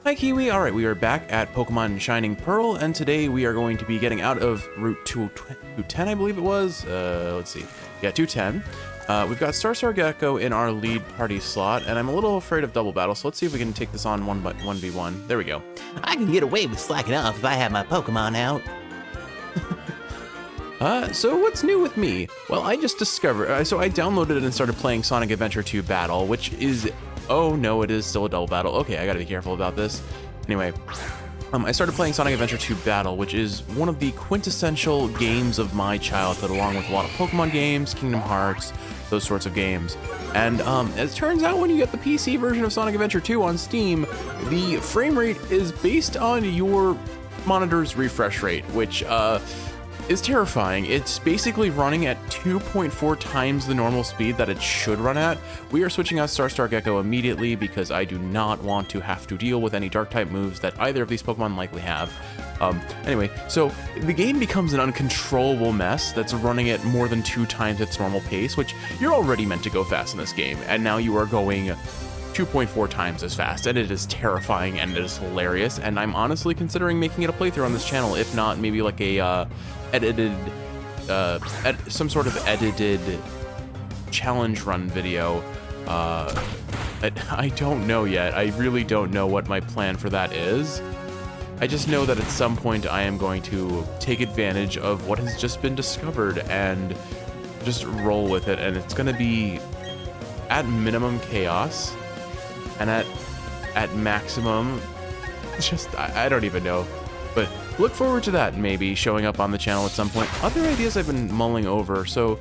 Hi Kiwi, alright, we are back at Pokemon Shining Pearl, and today we are going to be getting out of Route 210, I believe it was. Let's see. Yeah, 210. We've got Star Gecko in our lead party slot, and I'm a little afraid of double battle, so let's see if we can take this on 1v1. There we go. I can get away with slacking off if I have my Pokemon out. So what's new with me? Well, I just discovered, so I downloaded it and started playing Sonic Adventure 2 Battle, which is, oh no, it is still a double battle. Okay, I gotta be careful about this. Anyway, I started playing Sonic Adventure 2 Battle, which is one of the quintessential games of my childhood, along with a lot of Pokemon games, Kingdom Hearts, those sorts of games. And as it turns out, when you get the PC version of Sonic Adventure 2 on Steam, the frame rate is based on your monitor's refresh rate, which is terrifying. It's basically running at 2.4 times the normal speed that it should run at. We are switching out Star Gecko immediately because I do not want to have to deal with any Dark-type moves that either of these Pokemon likely have. Anyway, so the game becomes an uncontrollable mess that's running at more than 2 times its normal pace, which you're already meant to go fast in this game, and now you are going 2.4 times as fast, and it is terrifying and it is hilarious, and I'm honestly considering making it a playthrough on this channel, if not maybe like a some sort of edited challenge run video. I don't know yet. I really don't know what my plan for that is. I just know that at some point I am going to take advantage of what has just been discovered and just roll with it, and it's going to be at minimum chaos and at maximum just I don't even know. But look forward to that maybe showing up on the channel at some point. Other ideas I've been mulling over. So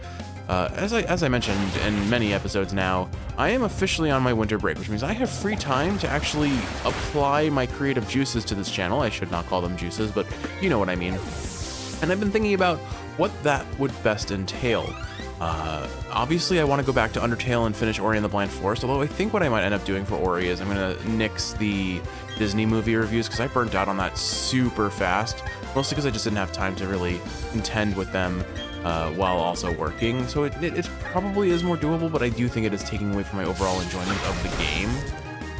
as I mentioned in many episodes now, I am officially on my winter break, which means I have free time to actually apply my creative juices to this channel. I should not call them juices, but you know what I mean. And I've been thinking about what that would best entail. Obviously I want to go back to Undertale and finish Ori and the Blind Forest, although I think what I might end up doing for Ori is I'm going to nix the Disney movie reviews because I burnt out on that super fast, mostly because I just didn't have time to really contend with them while also working. So it probably is more doable, but I do think it is taking away from my overall enjoyment of the game.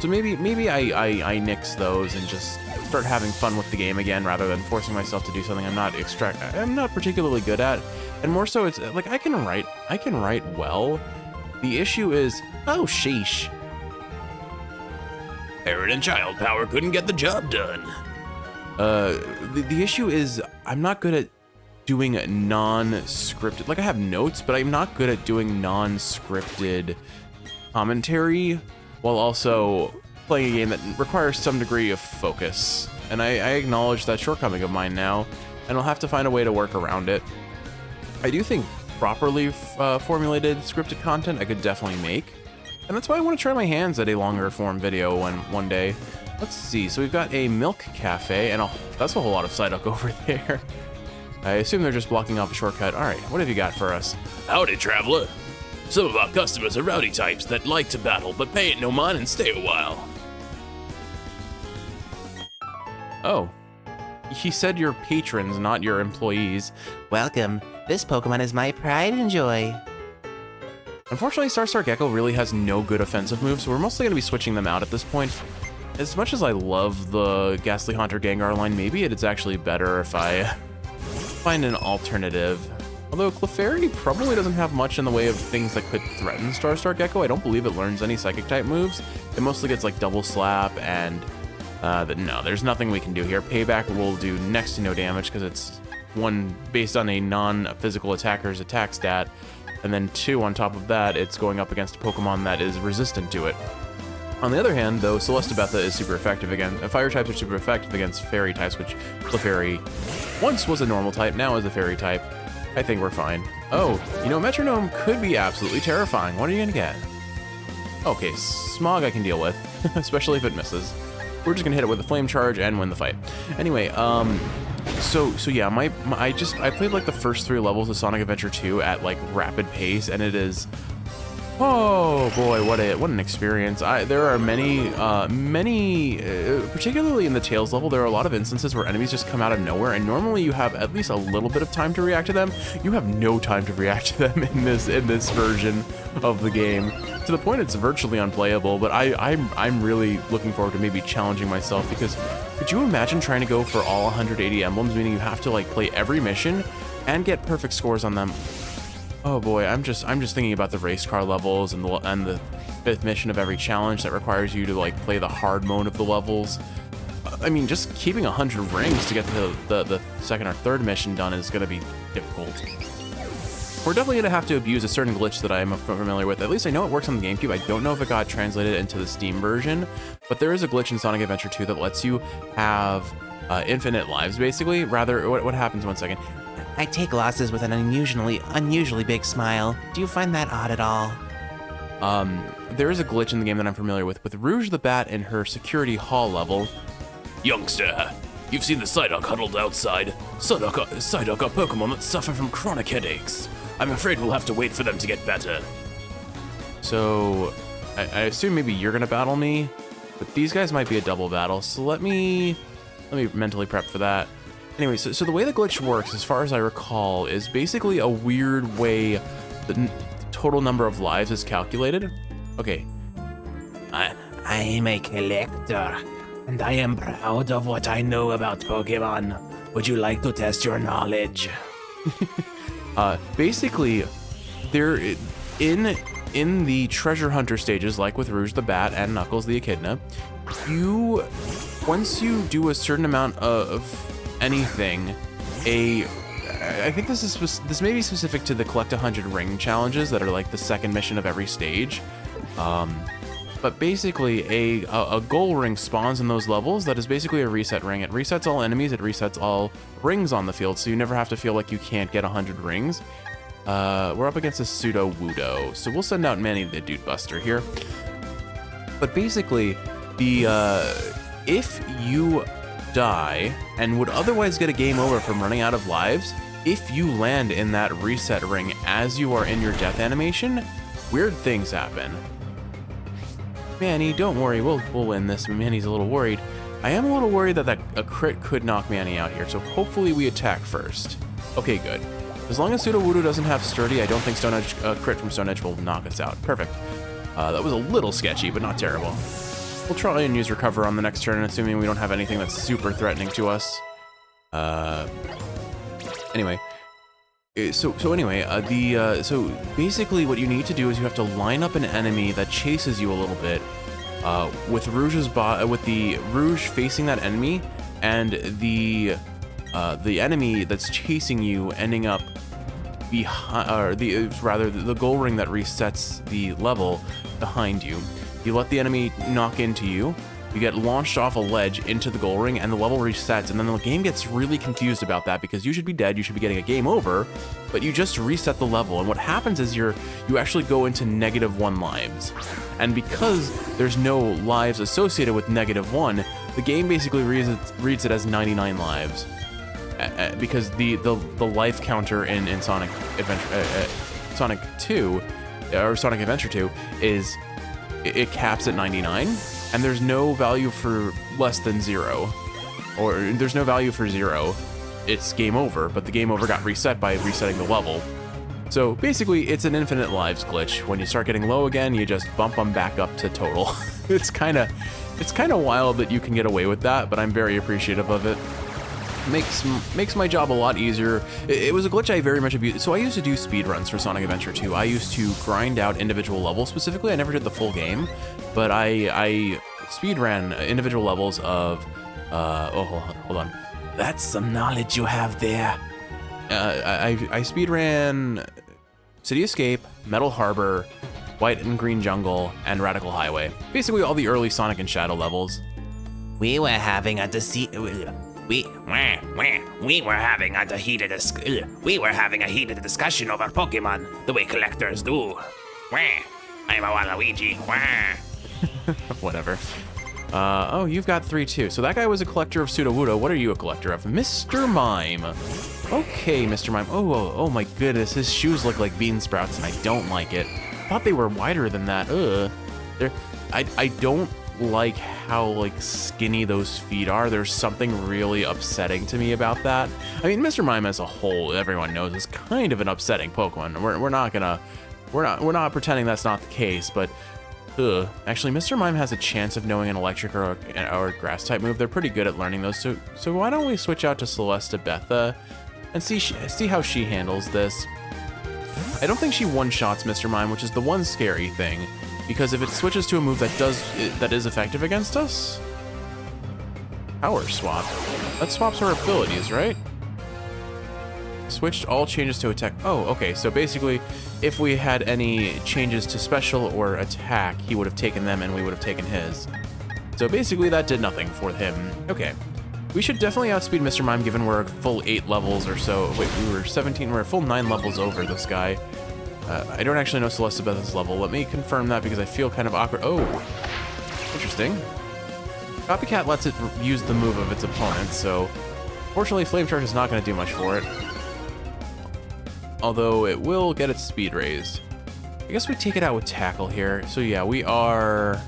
So maybe I nix those and just start having fun with the game again rather than forcing myself to do something I'm not particularly good at. And more so, it's like I can write well. The issue is, oh sheesh, parent and child power couldn't get the job done. The issue is I'm not good at doing non-scripted, like I have notes, but I'm not good at doing non-scripted commentary while also playing a game that requires some degree of focus. And I acknowledge that shortcoming of mine now, and I'll have to find a way to work around it. I do think properly formulated scripted content I could definitely make, and that's why I want to try my hands at a longer form video one day. Let's see, so we've got a milk cafe, and that's a whole lot of Psyduck over there. I assume they're just blocking off a shortcut. All right, what have you got for us? Howdy, traveler. Some of our customers are rowdy types that like to battle, but pay it no mind and stay a while. Oh. He said your patrons, not your employees. Welcome. This Pokemon is my pride and joy. Unfortunately, Star Gecko really has no good offensive moves, so we're mostly going to be switching them out at this point. As much as I love the Ghastly Haunter Gengar line, maybe it's actually better if I find an alternative. Although Clefairy probably doesn't have much in the way of things that could threaten Star Gecko. I don't believe it learns any Psychic-type moves. It mostly gets like Double Slap and... no, there's nothing we can do here. Payback will do next to no damage because it's one based on a non-physical attacker's attack stat, and then 2 on top of that, it's going up against a Pokemon that is resistant to it. On the other hand, though, Celestabetha is super effective against fire types are super effective against fairy types, which Clefairy once was a normal type, now is a fairy type. I think we're fine. Oh, you know, Metronome could be absolutely terrifying. What are you gonna get? Okay, Smog I can deal with, especially if it misses. We're just gonna hit it with a flame charge and win the fight. Anyway, so yeah, I played like the first 3 levels of Sonic Adventure 2 at like rapid pace, and it is Oh boy, what an experience. There are many, particularly in the Tails level, there are a lot of instances where enemies just come out of nowhere, and normally you have at least a little bit of time to react to them. You have no time to react to them in this version of the game, to the point it's virtually unplayable. But I'm really looking forward to maybe challenging myself, because could you imagine trying to go for all 180 emblems, meaning you have to like play every mission and get perfect scores on them? Oh boy, I'm just thinking about the race car levels and the 5th mission of every challenge that requires you to like play the hard mode of the levels. I mean, just keeping 100 rings to get to the 2nd or 3rd mission done is going to be difficult. We're definitely going to have to abuse a certain glitch that I'm familiar with. At least I know it works on the GameCube. I don't know if it got translated into the Steam version, but there is a glitch in Sonic Adventure 2 that lets you have infinite lives, basically. Rather, what happens, 1 second. I take losses with an unusually big smile. Do you find that odd at all? There is a glitch in the game that I'm familiar with Rouge the Bat in her security hall level. Youngster, you've seen the Psyduck huddled outside. Psyduck are Pokemon that suffer from chronic headaches. I'm afraid we'll have to wait for them to get better. So, I assume maybe you're gonna battle me, but these guys might be a double battle, so let me mentally prep for that. Anyway, so the way the glitch works, as far as I recall, is basically a weird way the total number of lives is calculated. Okay. I'm a collector, and I am proud of what I know about Pokemon. Would you like to test your knowledge? Basically, there in the treasure hunter stages, like with Rouge the Bat and Knuckles the Echidna, once you do a certain amount of anything, I think this may be specific to the collect 100 ring challenges that are like the 2nd mission of every stage. But basically a goal ring spawns in those levels that is basically a reset ring. It resets all enemies, it resets all rings on the field, so you never have to feel like you can't get 100 rings. We're up against a Pseudo-Wudo, so we'll send out Manny the Dude Buster here. But basically, if you die and would otherwise get a game over from running out of lives, if you land in that reset ring as you are in your death animation, weird things happen. Manny, don't worry, we'll win this. Manny's a little worried. I am a little worried that a crit could knock Manny out here, so hopefully we attack first. Okay, good. As long as Pseudo-Wudo doesn't have Sturdy, I don't think crit from Stone Edge will knock us out. Perfect. That was a little sketchy, but not terrible. We'll try and use Recover on the next turn, assuming we don't have anything that's super threatening to us. Anyway. So basically what you need to do is you have to line up an enemy that chases you a little bit, with the Rouge facing that enemy, and the enemy that's chasing you ending up behind, or the goal ring that resets the level behind you. You let the enemy knock into you, you get launched off a ledge into the goal ring, and the level resets, and then the game gets really confused about that because you should be dead, you should be getting a game over, but you just reset the level, and what happens is you actually go into -1 lives. And because there's no lives associated with -1, the game basically reads it as 99 lives. Because the life counter in Sonic Sonic 2, or Sonic Adventure 2, is it caps at 99, and there's no value for less than 0, or there's no value for 0. It's game over, but the game over got reset by resetting the level. So basically, it's an infinite lives glitch. When you start getting low again, you just bump them back up to total. It's kind of wild that you can get away with that, but I'm very appreciative of it. Makes my job a lot easier. It was a glitch I very much abused. So I used to do speedruns for Sonic Adventure 2. I used to grind out individual levels specifically. I never did the full game, but I speedran individual levels of, hold on. That's some knowledge you have there. I speedran City Escape, Metal Harbor, White and Green Jungle, and Radical Highway. Basically all the early Sonic and Shadow levels. We were having a heated discussion over Pokemon, the way collectors do. I'm a Waluigi. Whatever. Oh, you've got 3 too. So that guy was a collector of Pseudo-Wudo. What are you a collector of? Mr. Mime. Okay, Mr. Mime. Oh my goodness, his shoes look like bean sprouts and I don't like it. thought they were wider than that. Ugh. I don't like how like skinny those feet are. There's something really upsetting to me about that. I mean, Mr. Mime as a whole, everyone knows, is kind of an upsetting Pokemon. We're not pretending that's not the case, but actually, Mr. Mime has a chance of knowing an electric or a grass type move. They're pretty good at learning those. So why don't we switch out to Celesta Betha and see how she handles this. I don't think she one-shots Mr. Mime, which is the one scary thing, because if it switches to a move that is effective against us, Power Swap. That swaps her abilities, right? Switched all changes to attack. Oh, okay. So basically, if we had any changes to special or attack, he would have taken them and we would have taken his. So basically, that did nothing for him. Okay. We should definitely outspeed Mr. Mime given we're a full 8 levels or so. Wait, we were 17. We're a full 9 levels over this guy. I don't actually know Celesta Betha's level. Let me confirm that because I feel kind of awkward. Oh, interesting. Copycat lets it use the move of its opponent, so fortunately, Flame Charge is not going to do much for it. Although it will get its speed raised. I guess we take it out with Tackle here. So yeah, we are...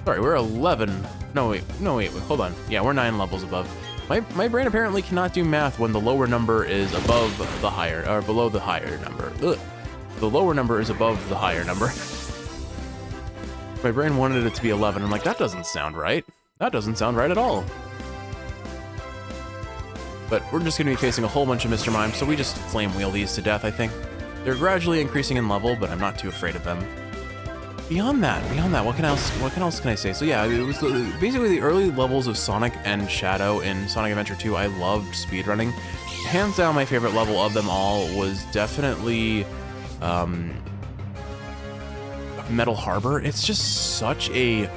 Sorry, we're 11. No, wait, hold on. Yeah, we're 9 levels above. My brain apparently cannot do math when the lower number is above the higher, or below the higher number. Ugh. The lower number is above the higher number. My brain wanted it to be 11. I'm like, that doesn't sound right. That doesn't sound right at all. But we're just gonna be facing a whole bunch of Mr. Mime, so we just flame wheel these to death, I think. They're gradually increasing in level, but I'm not too afraid of them. Beyond that, what else can I say? So yeah, it was basically the early levels of Sonic and Shadow in Sonic Adventure 2. I loved speedrunning. Hands down, my favorite level of them all was definitely Metal Harbor. It's just such a,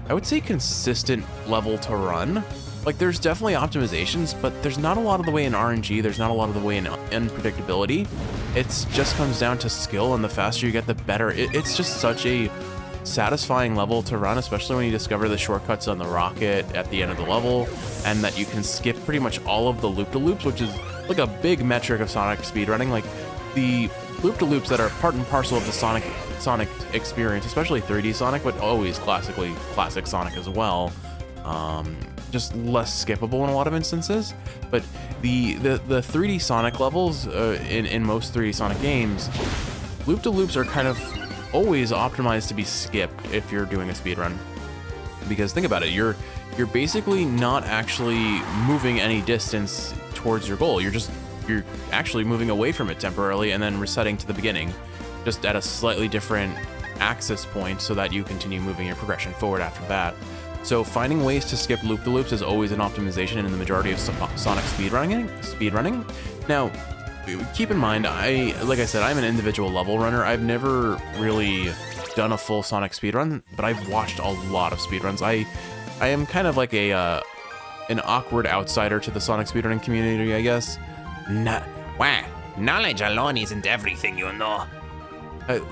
I would say, consistent level to run. Like, there's definitely optimizations, but there's not a lot of the way in RNG. There's not a lot of the way in unpredictability. It just comes down to skill, and the faster you get, the better. It's just such a satisfying level to run, especially when you discover the shortcuts on the rocket at the end of the level, and that you can skip pretty much all of the loop-de-loops, which is like a big metric of Sonic speedrunning. Like, the loop-de-loops that are part and parcel of the Sonic experience, especially 3D Sonic, but always classic Sonic as well. Just less skippable in a lot of instances, but the 3D Sonic levels in most 3D Sonic games, loop-de-loops are kind of always optimized to be skipped if you're doing a speedrun. Because think about it, you're basically not actually moving any distance towards your goal. You're actually moving away from it temporarily and then resetting to the beginning, just at a slightly different axis point so that you continue moving your progression forward after that. So finding ways to skip loop-de-loops is always an optimization in the majority of Sonic speedrunning. Now, keep in mind, like I said, I'm an individual level runner. I've never really done a full Sonic speedrun, but I've watched a lot of speedruns. I am kind of like an awkward outsider to the Sonic speedrunning community, I guess. Wow, knowledge alone isn't everything, you know.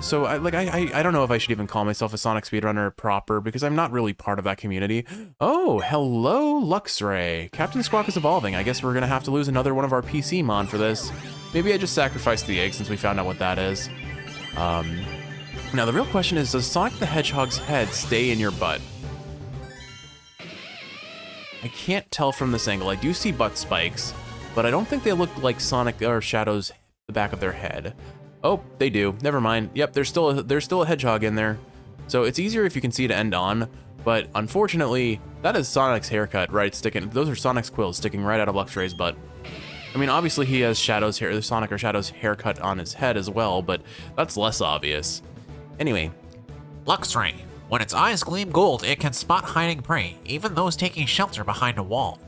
So I don't know if I should even call myself a Sonic speedrunner proper, because I'm not really part of that community. Oh, hello, Luxray. Captain Squawk is evolving. I guess we're gonna have to lose another one of our PC mon for this. Maybe I just sacrificed the egg since we found out what that is. Now the real question is, does Sonic the Hedgehog's head stay in your butt? I can't tell from this angle. I do see butt spikes, but I don't think they look like Sonic or Shadow's the back of their head. Oh, they do. Never mind. Yep, there's still a hedgehog in there. So it's easier if you can see to end on, but unfortunately, that is Sonic's haircut, right? Those are Sonic's quills sticking right out of Luxray's butt. I mean, obviously he has Sonic or Shadow's haircut on his head as well, but that's less obvious. Anyway. Luxray. When its eyes gleam gold, it can spot hiding prey, even those taking shelter behind a wall.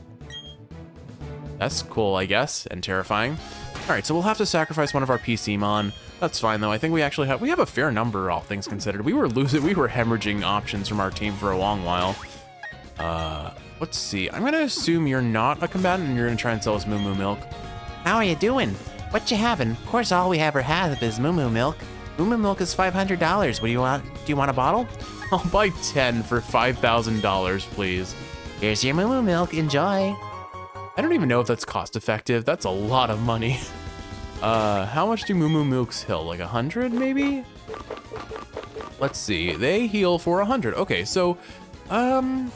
That's cool, I guess, and terrifying. Alright, so we'll have to sacrifice one of our PC mon. That's fine though. I think we have a fair number, all things considered. We were hemorrhaging options from our team for a long while. Let's see. I'm gonna assume you're not a combatant and you're gonna try and sell us Moo Moo Milk. How are you doing? What you having? Of course, all we ever have is Moo Moo Milk. Moo Moo Milk is $500. What do you want? Do you want a bottle? I'll buy 10 for $5,000, please. Here's your Moo Moo Milk. Enjoy. I don't even know if that's cost effective. That's a lot of money. How much do Moo Moo Milks heal? Like 100 maybe? let's see. They heal for 100. Okay, so, I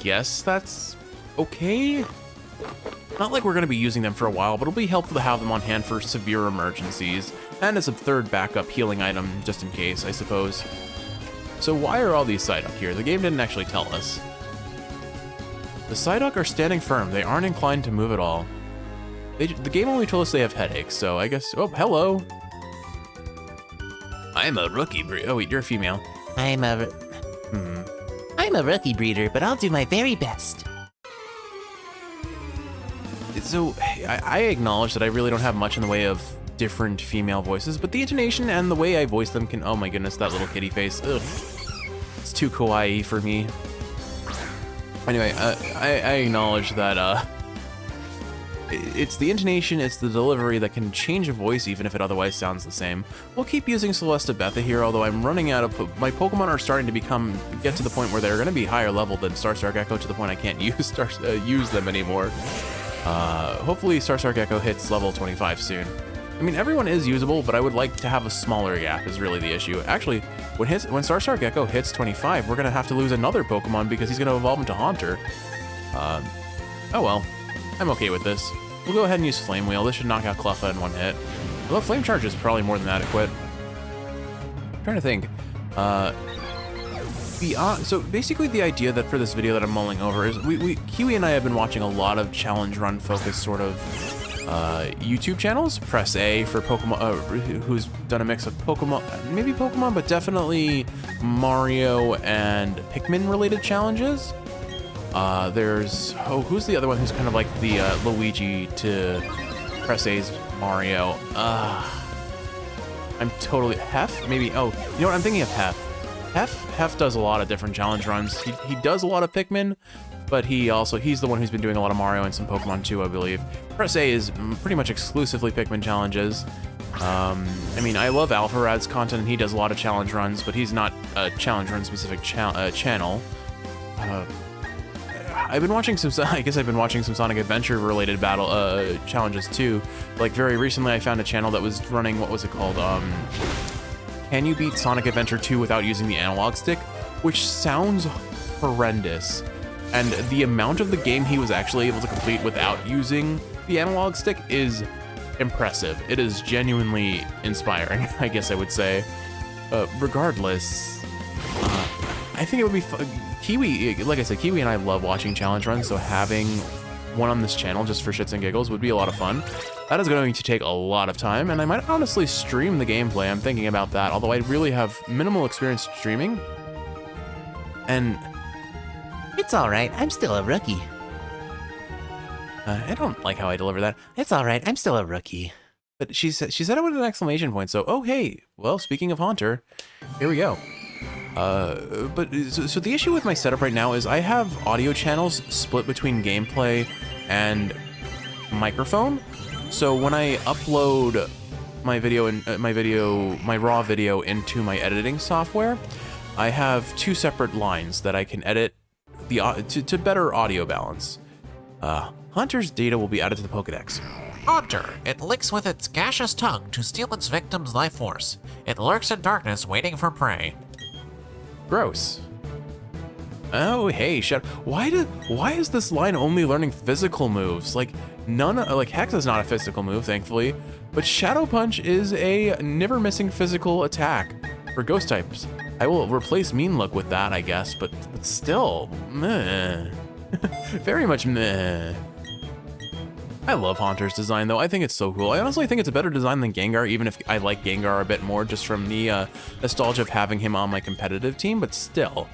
guess that's okay. Not like we're going to be using them for a while, but it'll be helpful to have them on hand for severe emergencies, and as a third backup healing item, just in case, I suppose. So why are all these Psyduck here? The game didn't actually tell us. The Psyduck are standing firm. They aren't inclined to move at all. The game only told us they have headaches, so I guess... Oh, hello. I'm a rookie breeder. Oh, wait, you're a female. I'm a rookie breeder, but I'll do my very best. So, I acknowledge that I really don't have much in the way of different female voices, but the intonation and the way I voice them can... Oh my goodness, that little kitty face. Ugh. It's too kawaii for me. Anyway, I acknowledge that, it's the intonation, it's the delivery that can change a voice even if it otherwise sounds the same. We'll keep using Celesta Betha here, although I'm running out of... My Pokemon are starting to get to the point where they're going to be higher level than Starstar Gecko, to the point I can't use them anymore. Hopefully Starstar Gecko hits level 25 soon. I mean, everyone is usable, but I would like to have a smaller gap is really the issue. Actually, when Starstar Gecko hits 25, we're going to have to lose another Pokemon because he's going to evolve into Haunter. Oh well, I'm okay with this. We'll go ahead and use Flame Wheel. This should knock out Cleffa in one hit. Although Flame Charge is probably more than adequate. I'm trying to think. So basically the idea that for this video that I'm mulling over is Kiwi and I have been watching a lot of challenge run focused sort of YouTube channels. Press A for Pokemon, who's done a mix of Pokemon, maybe Pokemon, but definitely Mario and Pikmin related challenges. There's, who's the other one who's kind of like the Luigi to Press A's Mario? I'm totally, Hef? Maybe, oh, you know what, I'm thinking of Hef. Hef does a lot of different challenge runs. He does a lot of Pikmin, but he's the one who's been doing a lot of Mario and some Pokemon too, I believe. Press A is pretty much exclusively Pikmin challenges. I mean, I love Alpharad's content, and he does a lot of challenge runs, but he's not a challenge run specific channel. I've been watching some, I guess I've been watching some Sonic Adventure related challenges too. Like very recently I found a channel that was running, what was it called? Can you beat Sonic Adventure 2 without using the analog stick? Which sounds horrendous. And the amount of the game he was actually able to complete without using the analog stick is impressive. It is genuinely inspiring, I guess I would say. Regardless, I think it would be fun. Kiwi, like I said, Kiwi and I love watching challenge runs, so having one on this channel just for shits and giggles would be a lot of fun. That is going to take a lot of time, and I might honestly stream the gameplay. I'm thinking about that, although I really have minimal experience streaming. And It's all right. I'm still a rookie. I don't like how I deliver that. It's all right. I'm still a rookie. But she said it with an exclamation point, so, oh hey, well, speaking of Haunter, here we go. So the issue with my setup right now is I have audio channels split between gameplay and microphone. So when I upload my video and my raw video into my editing software, I have two separate lines that I can edit to better audio balance. Hunter's data will be added to the Pokedex. Haunter. It licks with its gaseous tongue to steal its victim's life force. It lurks in darkness waiting for prey. Gross. Oh, hey, why is this line only learning physical moves? Like, Hex is not a physical move, thankfully, but Shadow Punch is a never-missing physical attack for ghost types. I will replace Mean Look with that, I guess, but still, meh. Very much meh. I love Haunter's design, though. I think it's so cool. I honestly think it's a better design than Gengar, even if I like Gengar a bit more just from the nostalgia of having him on my competitive team, but still.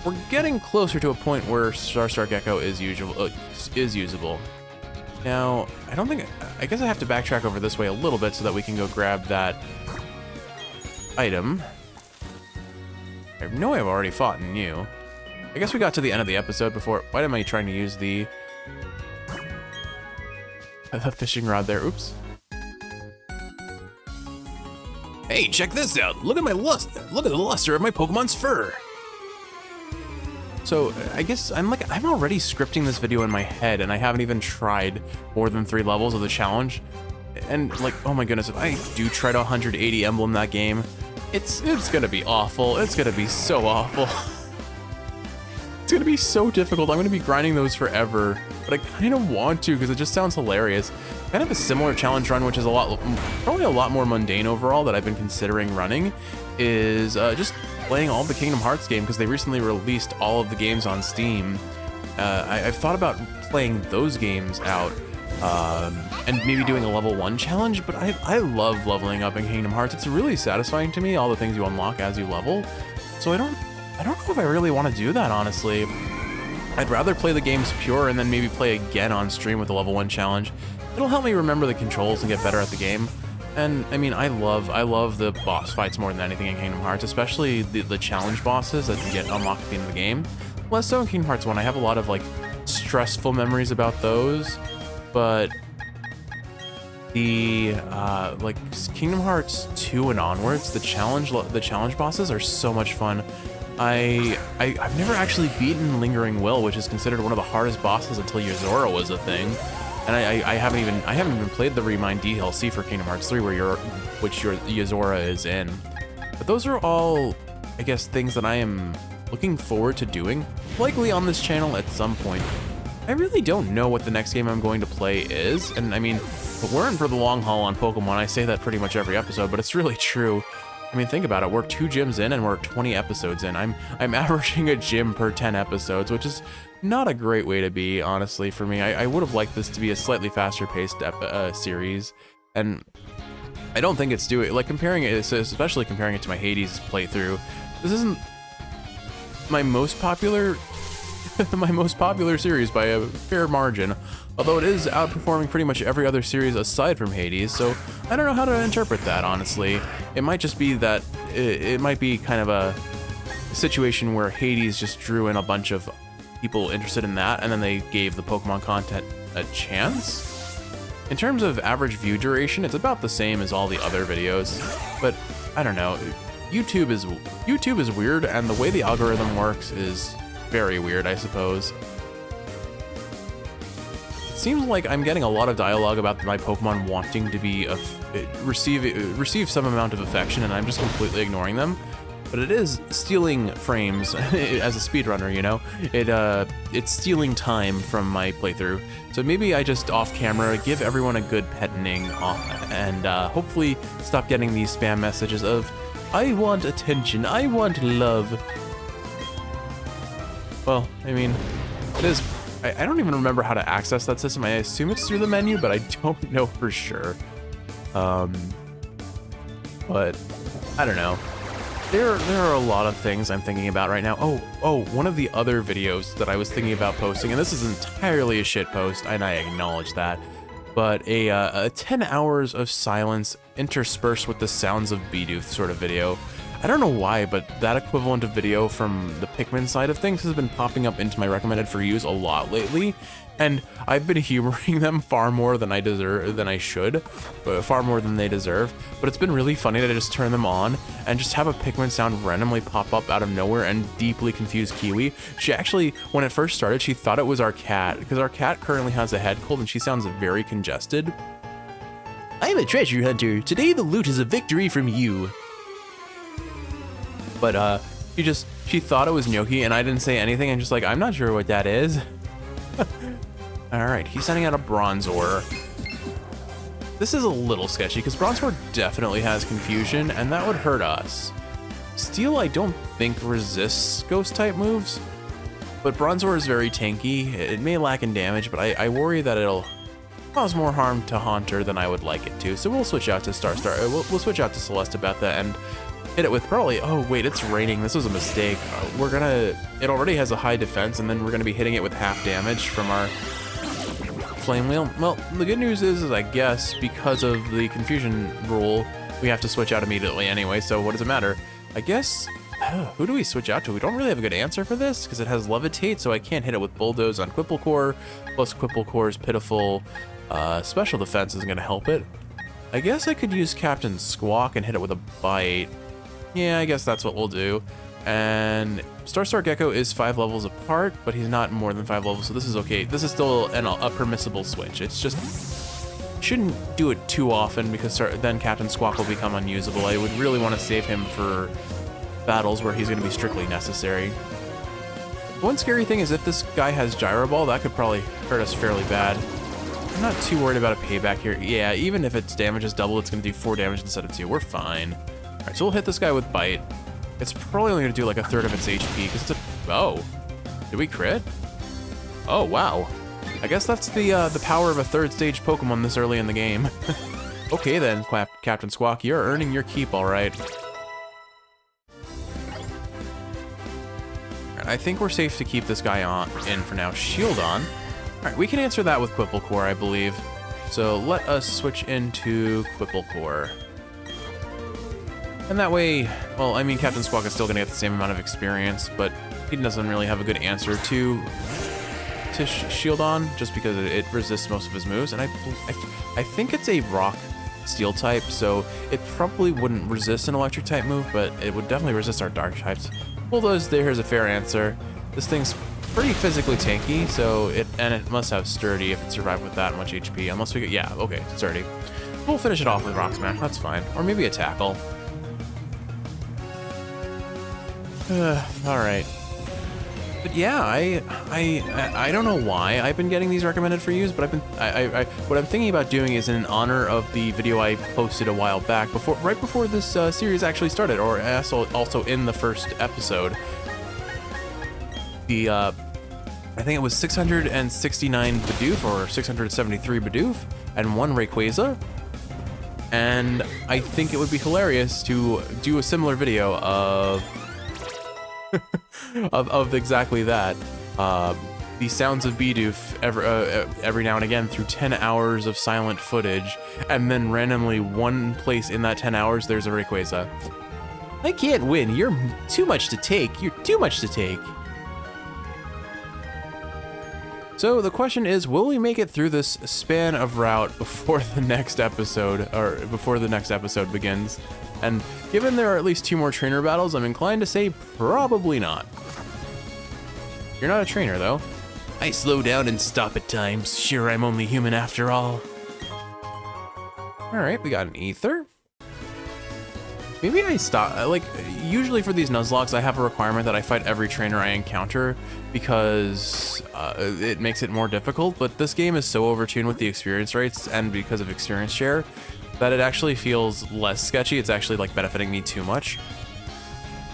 We're getting closer to a point where Starstar Gecko is usable. Now, I guess I have to backtrack over this way a little bit so that we can go grab that item. I know I've already fought in you. I guess we got to the end of the episode before. Why am I trying to use the fishing rod there? Oops. Hey, check this out. Look at Look at the luster of my Pokemon's fur. So I guess I'm already scripting this video in my head, and I haven't even tried more than 3 levels of the challenge. and like, oh my goodness, if I do try to 180 emblem that game, it's gonna be awful. It's gonna be so awful. It's gonna be so difficult. I'm gonna be grinding those forever, but I kind of want to because it just sounds hilarious. Kind of a similar challenge run, which is probably a lot more mundane overall that I've been considering running, is just playing all the Kingdom Hearts game because they recently released all of the games on Steam. I've thought about playing those games out and maybe doing a level 1 challenge, but I love leveling up in Kingdom Hearts. It's really satisfying to me, all the things you unlock as you level. So I don't know if I really want to do that, honestly. I'd rather play the games pure and then maybe play again on stream with a level 1 challenge. It'll help me remember the controls and get better at the game. And I mean, I love the boss fights more than anything in Kingdom Hearts, especially the challenge bosses that you get unlocked at the end of the game. Less so in Kingdom Hearts 1. I have a lot of like stressful memories about those, but the like Kingdom Hearts 2 and onwards, the challenge bosses are so much fun. I've never actually beaten Lingering Will, which is considered one of the hardest bosses until Yozora was a thing. And I haven't even played the Remind DLC for Kingdom Hearts 3 which Yozora is in. But those are all, I guess, things that I am looking forward to doing, likely on this channel at some point. I really don't know what the next game I'm going to play is, and I mean, we're in for the long haul on Pokemon. I say that pretty much every episode, but it's really true. I mean, think about it. We're 2 gyms in and we're 20 episodes in. I'm averaging a gym per 10 episodes, which is not a great way to be, honestly, for me. I would have liked this to be a slightly faster paced series, and I don't think it's doing, like, especially comparing it to my Hades playthrough. This isn't my most popular series by a fair margin, although it is outperforming pretty much every other series aside from Hades, so I don't know how to interpret that, honestly. It might just be that it might be kind of a situation where Hades just drew in a bunch of people interested in that, and then they gave the Pokemon content a chance. In terms of average view duration, it's about the same as all the other videos, but I don't know. YouTube is weird, and the way the algorithm works is very weird, I suppose. It seems like I'm getting a lot of dialogue about my Pokemon wanting to be receive some amount of affection, and I'm just completely ignoring them. But it is stealing frames as a speedrunner, you know? It's stealing time from my playthrough. So maybe I just off camera give everyone a good petting and hopefully stop getting these spam messages of, I want attention, I want love. Well, I mean, it is, I don't even remember how to access that system. I assume it's through the menu, but I don't know for sure. But I don't know. There are a lot of things I'm thinking about right now. Oh, one of the other videos that I was thinking about posting, and this is entirely a shit post, and I acknowledge that, but a 10 hours of silence interspersed with the sounds of Bidoof sort of video. I don't know why, but that equivalent of video from the Pikmin side of things has been popping up into my recommended for yous a lot lately, and I've been humoring them far more than I should, far more than they deserve. But it's been really funny to just turn them on and just have a Pikmin sound randomly pop up out of nowhere and deeply confuse Kiwi. She actually, when it first started, she thought it was our cat, because our cat currently has a head cold and she sounds very congested. I'm a treasure hunter. Today the loot is a victory from you. But she thought it was Gnocchi, and I didn't say anything, and just like, I'm not sure what that is. Alright, he's sending out a Bronzor. This is a little sketchy, because Bronzor definitely has confusion, and that would hurt us. Steel, I don't think resists ghost-type moves, but Bronzor is very tanky. It may lack in damage, but I worry that it'll cause more harm to Haunter than I would like it to, so we'll switch out to we'll switch out to Celestabetha and hit it with probably, oh wait, it's raining, this was a mistake. It already has a high defense, and then we're gonna be hitting it with half damage from our Flame Wheel. Well, the good news is I guess, because of the confusion rule, we have to switch out immediately anyway, so what does it matter? I guess, who do we switch out to? We don't really have a good answer for this, because it has Levitate, so I can't hit it with Bulldoze on Quipplecore, plus Quipplecore's pitiful special defense isn't gonna help it. I guess I could use Captain Squawk and hit it with a Bite. Yeah, I guess that's what we'll do. And Star Gecko is 5 levels apart, but he's not more than 5 levels, so this is okay. This is still a permissible switch. It's just Shouldn't do it too often because then Captain Squawk will become unusable. I would really want to save him for battles where he's going to be strictly necessary. One scary thing is if this guy has Gyro Ball, that could probably hurt us fairly bad. I'm not too worried about a payback here. Yeah, even if its damage is double, it's going to do 4 damage instead of 2. We're fine. All right, so we'll hit this guy with Bite. It's probably only going to do like 1/3 of its HP because it's a... Oh, did we crit? Oh, wow. I guess that's the power of a 3rd stage Pokemon this early in the game. Okay then, Captain Squawk, you're earning your keep, all right. I think we're safe to keep this guy in for now. Shield on. All right, we can answer that with Quipplecore, I believe. So let us switch into Quipplecore. And that way, well, I mean, Captain Squawk is still gonna get the same amount of experience, but he doesn't really have a good answer to shield on, just because it resists most of his moves. And I think it's a rock steel type, so it probably wouldn't resist an electric type move, but it would definitely resist our dark types. Well, there's a fair answer. This thing's pretty physically tanky, so it must have sturdy if it survived with that much HP. Unless we get, yeah, okay, sturdy. We'll finish it off with Rock Smash. That's fine, or maybe a tackle. All right. But yeah, I don't know why I've been getting these recommended for use, but what I'm thinking about doing is in honor of the video I posted a while back, right before this series actually started, or also in the first episode. I think it was 669 Bidoof or 673 Bidoof and 1 Rayquaza. And I think it would be hilarious to do a similar video of of exactly that. The sounds of Bidoof every now and again through 10 hours of silent footage, and then randomly one place in that 10 hours there's a Rayquaza. I can't win. You're too much to take. You're too much to take. So the question is, will we make it through this span of route before the next episode, or before the next episode begins? And given there are at least 2 more trainer battles, I'm inclined to say probably not. You're not a trainer, though. I slow down and stop at times. Sure, I'm only human after all. All right, we got an Ether. Maybe I stop, like, usually for these Nuzlocke, I have a requirement that I fight every trainer I encounter because it makes it more difficult, but this game is so overtuned with the experience rates and because of experience share that it actually feels less sketchy. It's actually like benefiting me too much.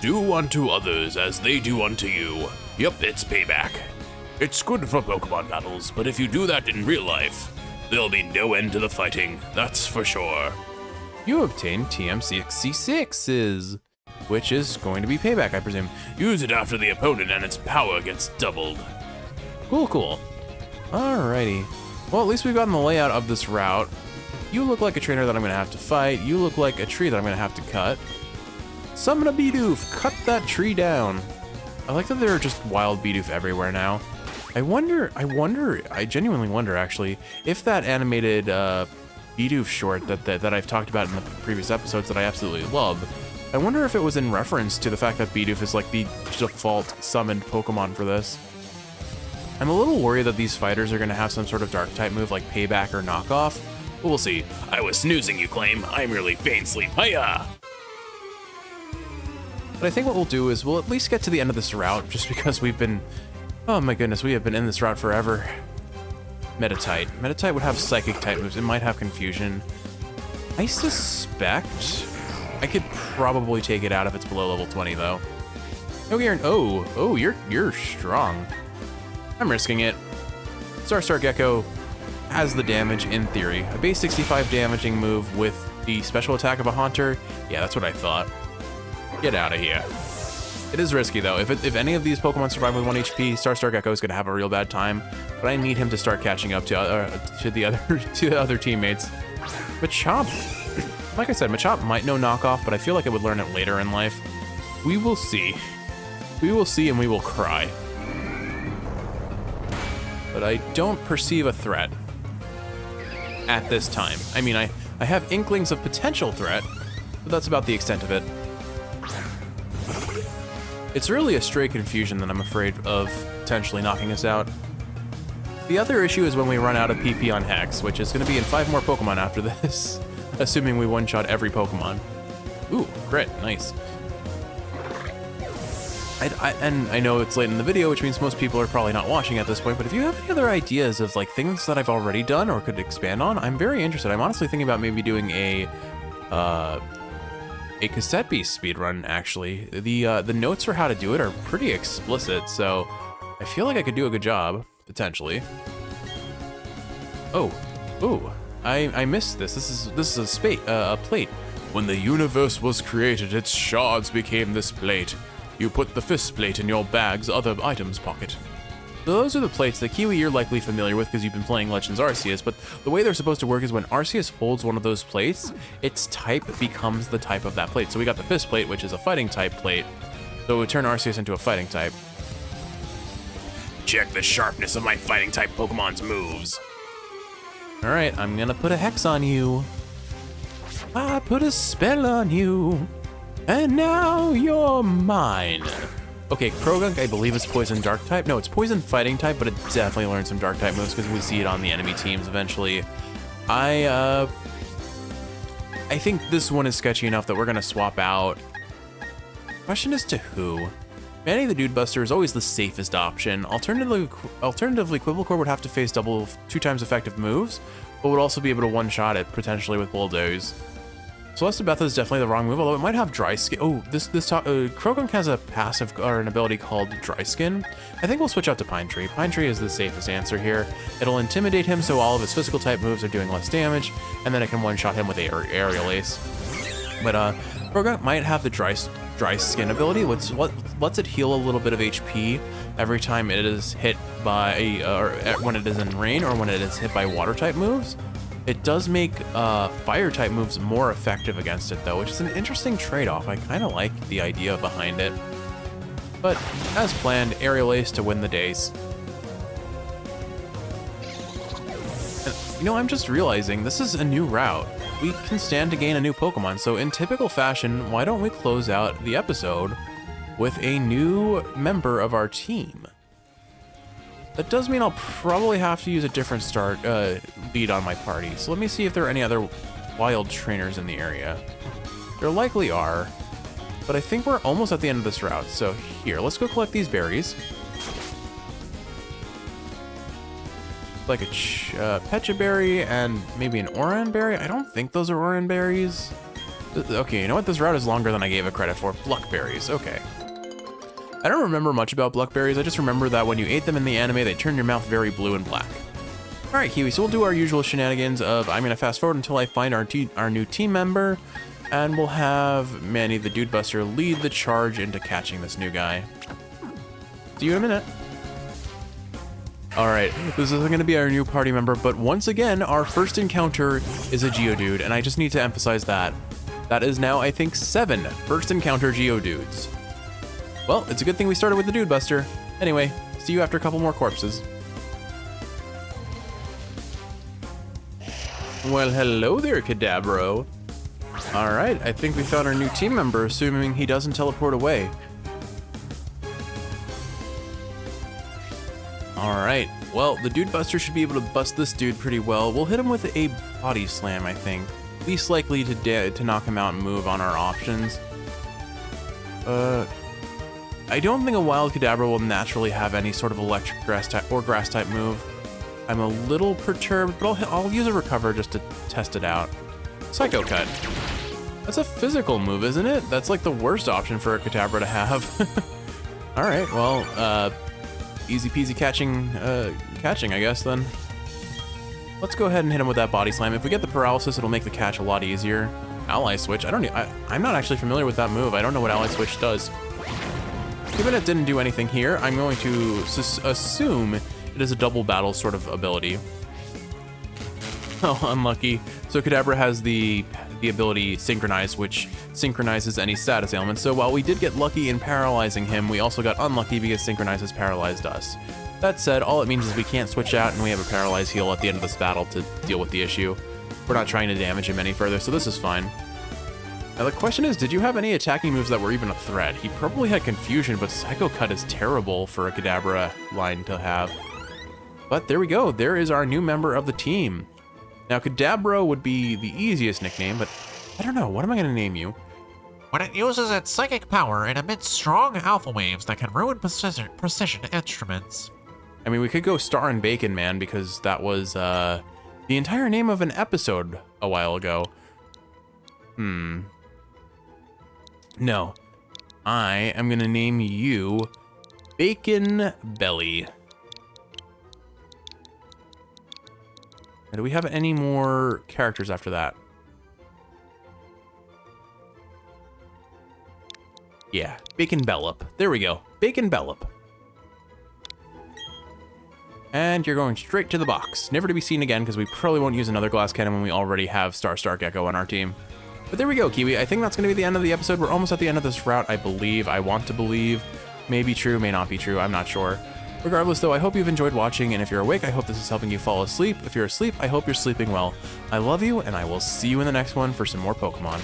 Do unto others as they do unto you. Yep, it's payback. It's good for Pokemon battles, but if you do that in real life, there'll be no end to the fighting, that's for sure. You obtained TM66s, which is going to be payback, I presume. Use it after the opponent and its power gets doubled. Cool, cool. Alrighty. Well, at least we've gotten the layout of this route. You look like a trainer that I'm gonna have to fight. You look like a tree that I'm gonna have to cut. Summon a Bidoof, cut that tree down. I like that there are just wild Bidoof everywhere now. I genuinely wonder actually, if that animated Bidoof short that I've talked about in the previous episodes that I absolutely love, I wonder if it was in reference to the fact that Bidoof is like the default summoned Pokemon for this. I'm a little worried that these fighters are gonna have some sort of dark type move like payback or knockoff, but we'll see. I was snoozing, you claim. I merely feigned sleep. Hiya! But I think what we'll do is we'll at least get to the end of this route, just because we've been, oh my goodness, we have been in this route forever. Meditite. Meditite would have psychic type moves. It might have confusion. I suspect I could probably take it out if it's below level 20 though. Oh, you're strong. I'm risking it. Star Gecko has the damage in theory. A base 65 damaging move with the special attack of a Haunter. Yeah, that's what I thought. Get out of here. It is risky though. If any of these Pokemon survive with 1 HP, Star Gecko is gonna have a real bad time. But I need him to start catching up to the other teammates. Machop, like I said, Machop might know knockoff, but I feel like it would learn it later in life. We will see. We will see, and we will cry. But I don't perceive a threat at this time. I mean, I have inklings of potential threat, but that's about the extent of it. It's really a stray confusion that I'm afraid of potentially knocking us out. The other issue is when we run out of PP on Hex, which is going to be in 5 more Pokemon after this, assuming we one-shot every Pokemon. Ooh, crit, nice. And I know it's late in the video, which means most people are probably not watching at this point, but if you have any other ideas of like things that I've already done or could expand on, I'm very interested. I'm honestly thinking about maybe doing a cassette beast speedrun, actually. The notes for how to do it are pretty explicit, so I feel like I could do a good job, potentially. Oh, ooh, I missed this. This is a plate. When the universe was created, its shards became this plate. You put the fist plate in your bag's other items pocket. So those are the plates that Kiwi you're likely familiar with because you've been playing Legends Arceus, but the way they're supposed to work is when Arceus holds one of those plates, its type becomes the type of that plate. So we got the fist plate, which is a fighting type plate, so it would turn Arceus into a fighting type. Check the sharpness of my fighting type Pokemon's moves. All right, I'm gonna put a hex on you. I put a spell on you. And now you're mine. Okay, Krogunk, I believe is poison dark type. No, it's poison fighting type, but it definitely learns some dark type moves because we see it on the enemy teams eventually. I think this one is sketchy enough that we're gonna swap out. Question is to who? Manny the Dude Buster is always the safest option. Alternatively, Quibblecore would have to face 2 times effective moves, but would also be able to one-shot it potentially with Bulldoze. Celeste Betha is definitely the wrong move, although it might have Dry Skin. Oh, Krogunk has a passive or an ability called Dry Skin. I think we'll switch out to Pine Tree. Pine Tree is the safest answer here. It'll intimidate him so all of his physical type moves are doing less damage, and then it can one-shot him with Aerial Ace. But Krogunk might have the Dry Skin ability, which lets it heal a little bit of HP every time it is hit by, or when it is in rain or when it is hit by water type moves. It does make fire type moves more effective against it though, which is an interesting trade-off. I kind of like the idea behind it. But as planned, Aerial Ace to win the days. And, you know, I'm just realizing this is a new route. We can stand to gain a new Pokemon, so in typical fashion, why don't we close out the episode with a new member of our team? That does mean I'll probably have to use a different lead on my party. So let me see if there are any other wild trainers in the area. There likely are, but I think we're almost at the end of this route. So here, let's go collect these berries. Like a Pecha Berry and maybe an Oran Berry. I don't think those are Oran Berries. Okay, you know what? This route is longer than I gave it credit for. Bluckberries, okay. I don't remember much about Bluckberries. I just remember that when you ate them in the anime, they turned your mouth very blue and black. All right, Kiwi, so we'll do our usual shenanigans of I'm gonna fast forward until I find our new team member, and we'll have Manny the Dude Buster lead the charge into catching this new guy. See you in a minute. All right, this is gonna be our new party member, but once again, our first encounter is a Geodude, and I just need to emphasize that. That is now, I think, 7 first encounter Geodudes. Well, it's a good thing we started with the Dude Buster. Anyway, see you after a couple more corpses. Well, hello there, Kadabro. All right, I think we found our new team member, assuming he doesn't teleport away. All right, well, the Dude Buster should be able to bust this dude pretty well. We'll hit him with a Body Slam, I think. Least likely to knock him out and move on our options. I don't think a Wild Kadabra will naturally have any sort of electric grass type or grass type move. I'm a little perturbed, but I'll use a Recover just to test it out. Psycho Cut. That's a physical move, isn't it? That's like the worst option for a Kadabra to have. All right, well, easy peasy catching, I guess then. Let's go ahead and hit him with that Body Slam. If we get the paralysis, it'll make the catch a lot easier. Ally Switch. I'm not actually familiar with that move. I don't know what Ally Switch does. Given it didn't do anything here, I'm going to assume it is a double battle sort of ability. Oh, unlucky. So Kadabra has the ability Synchronize, which synchronizes any status ailment. So while we did get lucky in paralyzing him, we also got unlucky because Synchronize has paralyzed us. That said, all it means is we can't switch out and we have a Paralyze heal at the end of this battle to deal with the issue. We're not trying to damage him any further, so this is fine. Now the question is, did you have any attacking moves that were even a threat? He probably had Confusion, but Psycho Cut is terrible for a Kadabra line to have. But there we go. There is our new member of the team. Now, Kadabra would be the easiest nickname, but I don't know. What am I going to name you? When it uses its psychic power, it emits strong alpha waves that can ruin precision instruments. I mean, we could go Star and Bacon Man because that was the entire name of an episode a while ago. No. I am going to name you Bacon Belly. Now, do we have any more characters after that? Yeah, Bacon Bellop. There we go. Bacon Bellop. And you're going straight to the box. Never to be seen again, because we probably won't use another glass cannon when we already have Star Gecko on our team. But there we go, Kiwi. I think that's going to be the end of the episode. We're almost at the end of this route, I believe. I want to believe. May be true, may not be true. I'm not sure. Regardless, though, I hope you've enjoyed watching, and if you're awake, I hope this is helping you fall asleep. If you're asleep, I hope you're sleeping well. I love you, and I will see you in the next one for some more Pokemon.